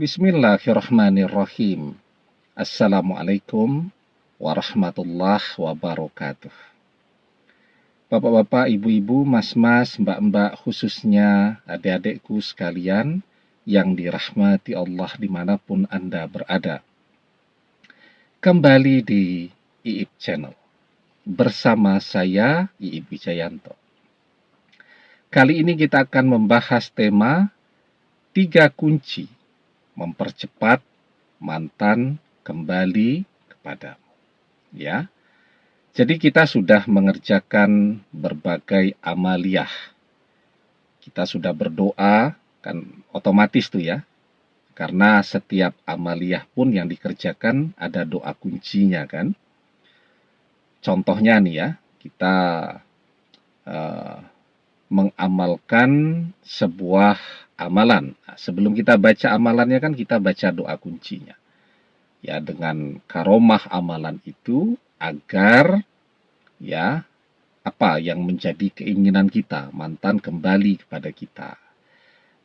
Bismillahirrahmanirrahim. Assalamualaikum warahmatullahi wabarakatuh. Bapak-bapak, ibu-ibu, mas-mas, mbak-mbak, khususnya adik-adikku sekalian yang dirahmati Allah dimanapun Anda berada. Kembali di IIB Channel bersama saya, IIB Wijayanto. Kali ini kita akan membahas tema 3 kunci mempercepat mantan kembali kepadamu. Ya. Jadi kita sudah mengerjakan berbagai amaliyah. Kita sudah berdoa, kan otomatis tuh ya. Karena setiap amaliyah pun yang dikerjakan ada doa kuncinya kan. Contohnya nih ya, kita mengamalkan sebuah amalan. Nah, sebelum kita baca amalannya kan kita baca doa kuncinya. Ya, dengan karomah amalan itu agar ya apa yang menjadi keinginan kita, mantan kembali kepada kita.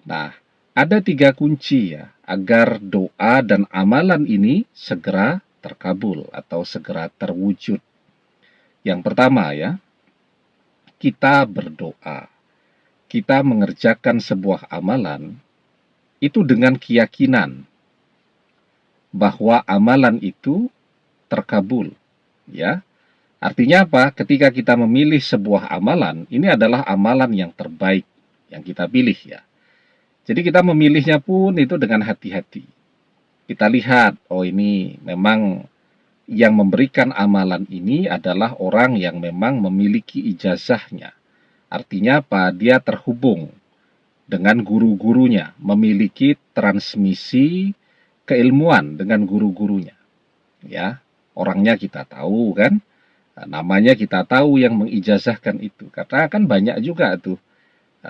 Nah, ada 3 kunci ya agar doa dan amalan ini segera terkabul atau segera terwujud. Yang pertama ya, kita berdoa. Kita mengerjakan sebuah amalan itu dengan keyakinan bahwa amalan itu terkabul, ya. Artinya apa? Ketika kita memilih sebuah amalan, ini adalah amalan yang terbaik yang kita pilih ya. Jadi kita memilihnya pun itu dengan hati-hati. Kita lihat, oh ini memang yang memberikan amalan ini adalah orang yang memang memiliki ijazahnya. Artinya apa? Dia terhubung dengan guru-gurunya, memiliki transmisi keilmuan dengan guru-gurunya. Ya, orangnya kita tahu kan, namanya kita tahu yang mengijazahkan itu. Karena kan banyak juga tuh,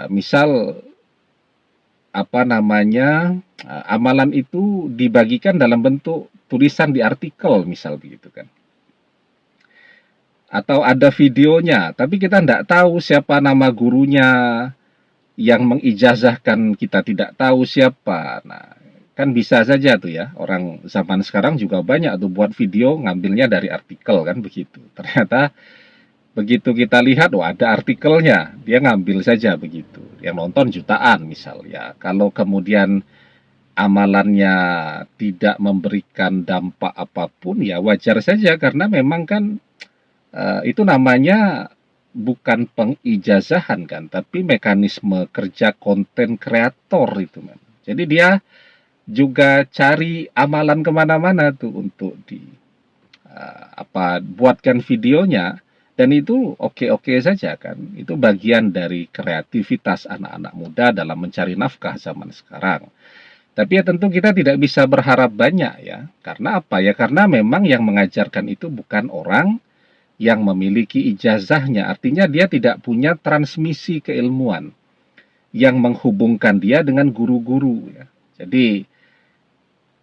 misal amalan itu dibagikan dalam bentuk tulisan di artikel, misal begitu kan. Atau ada videonya, tapi kita tidak tahu siapa nama gurunya yang mengijazahkan, kita tidak tahu siapa. Nah, kan bisa saja tuh ya, orang zaman sekarang juga banyak tuh buat video ngambilnya dari artikel kan begitu. Ternyata begitu kita lihat, oh ada artikelnya, dia ngambil saja begitu. Yang nonton jutaan misal ya. Kalau kemudian amalannya tidak memberikan dampak apapun ya wajar saja, karena memang kan itu namanya bukan pengijazahan kan, tapi mekanisme kerja konten kreator itu kan. Jadi dia juga cari amalan kemana-mana tuh untuk buatkan videonya, dan itu oke-oke saja kan. Itu bagian dari kreativitas anak-anak muda dalam mencari nafkah zaman sekarang. Tapi ya tentu kita tidak bisa berharap banyak ya. Karena apa ya? Karena memang yang mengajarkan itu bukan orang yang memiliki ijazahnya, artinya dia tidak punya transmisi keilmuan yang menghubungkan dia dengan guru-guru ya. Jadi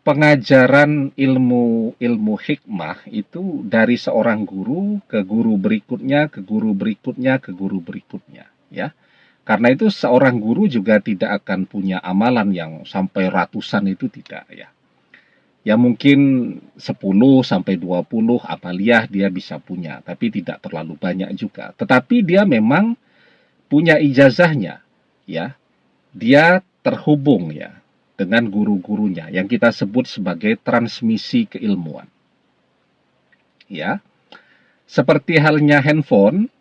pengajaran ilmu hikmah itu dari seorang guru ke guru berikutnya, ke guru berikutnya, ke guru berikutnya ya. Karena itu seorang guru juga tidak akan punya amalan yang sampai ratusan, itu tidak ya. Ya mungkin 10 sampai 20 amaliyah dia bisa punya, tapi tidak terlalu banyak juga. Tetapi dia memang punya ijazahnya, ya. Dia terhubung ya dengan guru-gurunya yang kita sebut sebagai transmisi keilmuan. Ya. Seperti halnya handphone,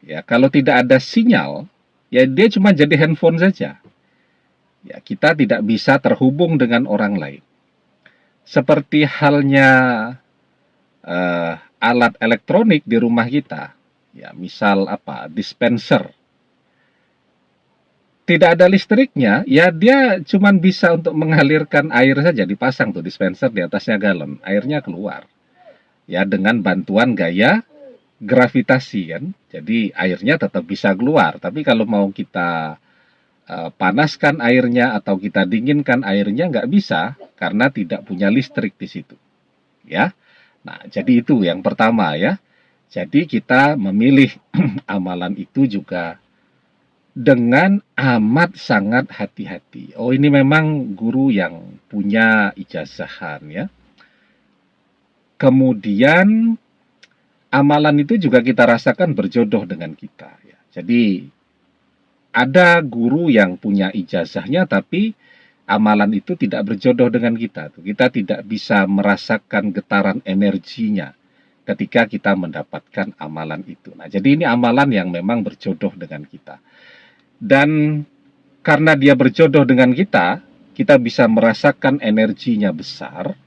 ya, kalau tidak ada sinyal, ya dia cuma jadi handphone saja. Ya, kita tidak bisa terhubung dengan orang lain. Seperti halnya alat elektronik di rumah kita, ya misal dispenser, tidak ada listriknya, ya dia cuma bisa untuk mengalirkan air saja, dipasang tuh dispenser di atasnya galon, airnya keluar, ya dengan bantuan gaya gravitasi kan, jadi airnya tetap bisa keluar. Tapi kalau mau kita panaskan airnya atau kita dinginkan airnya nggak bisa karena tidak punya listrik di situ. Ya, nah jadi itu yang pertama ya. Jadi kita memilih amalan itu juga dengan amat sangat hati-hati. Oh, ini memang guru yang punya ijazahan ya. Kemudian amalan itu juga kita rasakan berjodoh dengan kita ya. Jadi ada guru yang punya ijazahnya tapi amalan itu tidak berjodoh dengan kita. Kita tidak bisa merasakan getaran energinya ketika kita mendapatkan amalan itu. Nah, jadi ini amalan yang memang berjodoh dengan kita. Dan karena dia berjodoh dengan kita, kita bisa merasakan energinya besar.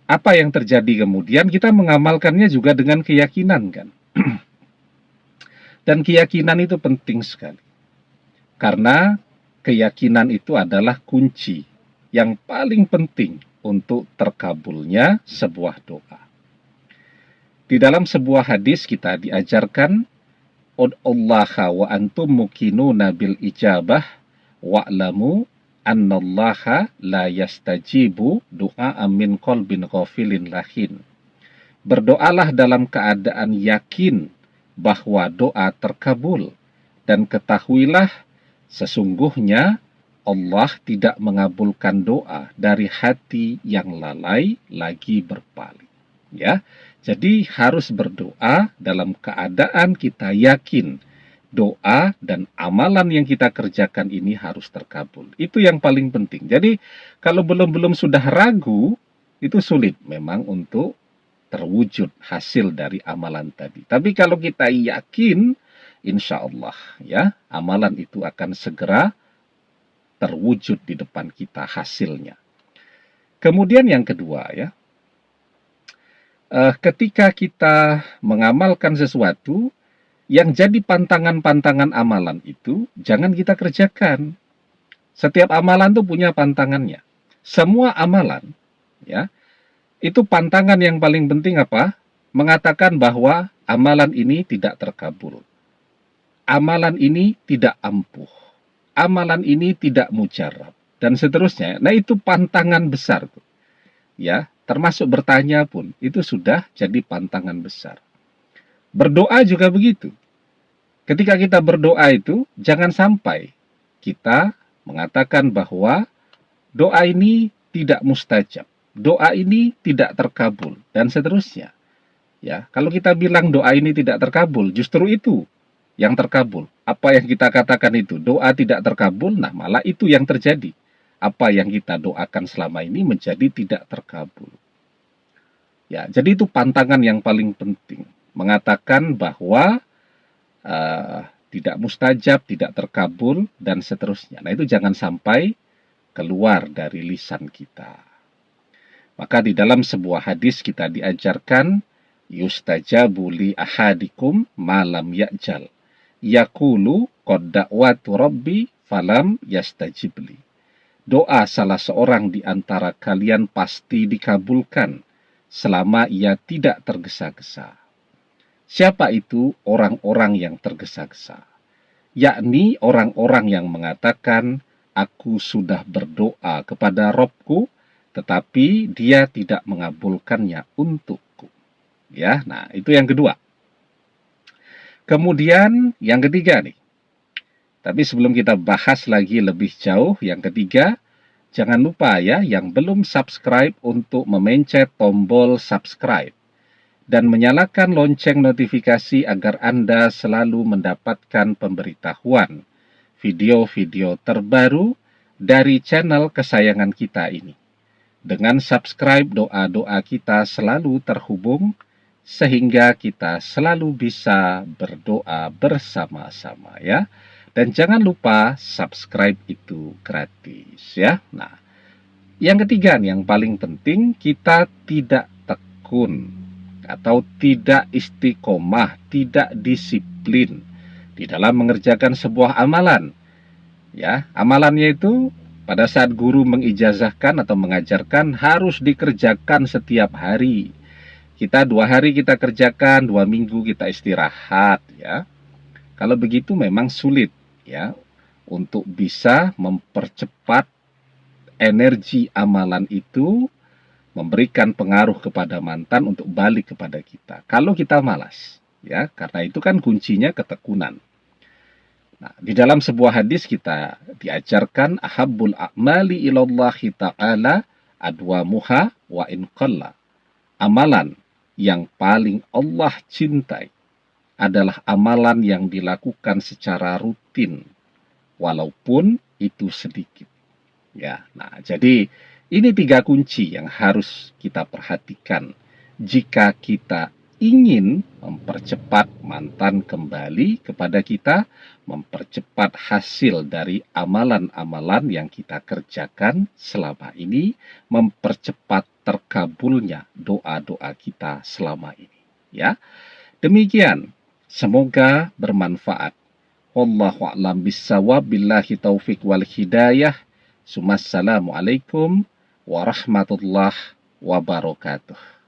Apa yang terjadi kemudian? Kita mengamalkannya juga dengan keyakinan kan. Dan keyakinan itu penting sekali. Karena keyakinan itu adalah kunci yang paling penting untuk terkabulnya sebuah doa. Di dalam sebuah hadis kita diajarkan, Ud'ullaha wa antum mukinuna bil ijabah wa'lamu annallaha la yastajibu du'a min qalbin ghafilin lahin. Berdoalah dalam keadaan yakin bahwa doa terkabul, dan ketahuilah sesungguhnya Allah tidak mengabulkan doa dari hati yang lalai lagi berpaling. Ya, jadi harus berdoa dalam keadaan kita yakin doa dan amalan yang kita kerjakan ini harus terkabul. Itu yang paling penting. Jadi kalau belum sudah ragu, itu sulit memang untuk terwujud hasil dari amalan tadi. Tapi kalau kita yakin, insya Allah ya, amalan itu akan segera terwujud di depan kita hasilnya. Kemudian yang kedua ya, ketika kita mengamalkan sesuatu, yang jadi pantangan-pantangan amalan itu jangan kita kerjakan. Setiap amalan itu punya pantangannya. Semua amalan ya, itu pantangan yang paling penting apa? Mengatakan bahwa amalan ini tidak terkabul. Amalan ini tidak ampuh. Amalan ini tidak mujarab dan seterusnya. Nah, itu pantangan besar tuh. Ya, termasuk bertanya pun itu sudah jadi pantangan besar. Berdoa juga begitu. Ketika kita berdoa itu jangan sampai kita mengatakan bahwa doa ini tidak mustajab, doa ini tidak terkabul dan seterusnya. Ya, kalau kita bilang doa ini tidak terkabul, justru itu yang terkabul. Apa yang kita katakan itu doa tidak terkabul, nah malah itu yang terjadi. Apa yang kita doakan selama ini menjadi tidak terkabul. Ya, jadi itu pantangan yang paling penting, mengatakan bahwa tidak mustajab, tidak terkabul dan seterusnya. Nah, itu jangan sampai keluar dari lisan kita. Maka di dalam sebuah hadis kita diajarkan, yustajabu li ahadikum malam ya'jal. Yaqulu qad da'watu rabbi falam yastajibli. Doa salah seorang di antara kalian pasti dikabulkan selama ia tidak tergesa-gesa. Siapa itu orang-orang yang tergesa-gesa? Yakni orang-orang yang mengatakan, aku sudah berdoa kepada Robku, tetapi dia tidak mengabulkannya untukku. Ya, nah itu yang kedua. Kemudian yang ketiga nih. Tapi sebelum kita bahas lagi lebih jauh, yang ketiga, jangan lupa ya, yang belum subscribe untuk memencet tombol subscribe dan menyalakan lonceng notifikasi agar Anda selalu mendapatkan pemberitahuan video-video terbaru dari channel kesayangan kita ini. Dengan subscribe, doa-doa kita selalu terhubung sehingga kita selalu bisa berdoa bersama-sama ya. Dan jangan lupa subscribe itu gratis ya. Nah, yang ketiga nih, yang paling penting, kita tidak tekun atau tidak istiqomah, tidak disiplin di dalam mengerjakan sebuah amalan. Ya, amalannya itu pada saat guru mengijazahkan atau mengajarkan harus dikerjakan setiap hari. Kita 2 hari kita kerjakan, 2 minggu kita istirahat ya. Kalau begitu memang sulit ya untuk bisa mempercepat energi amalan itu, memberikan pengaruh kepada mantan untuk balik kepada kita. Kalau kita malas, ya, karena itu kan kuncinya ketekunan. Nah, di dalam sebuah hadis kita diajarkan ahabbul a'mali ilallahi ta'ala adwamuha wa in qalla. Amalan yang paling Allah cintai adalah amalan yang dilakukan secara rutin walaupun itu sedikit. Ya, nah jadi ini 3 kunci yang harus kita perhatikan jika kita ingin mempercepat mantan kembali kepada kita, mempercepat hasil dari amalan-amalan yang kita kerjakan selama ini, mempercepat terkabulnya doa-doa kita selama ini. Ya, demikian. Semoga bermanfaat. Wallahu a'lam bissawab, billahi taufik wal hidayah. Assalamualaikum warahmatullahi wabarakatuh.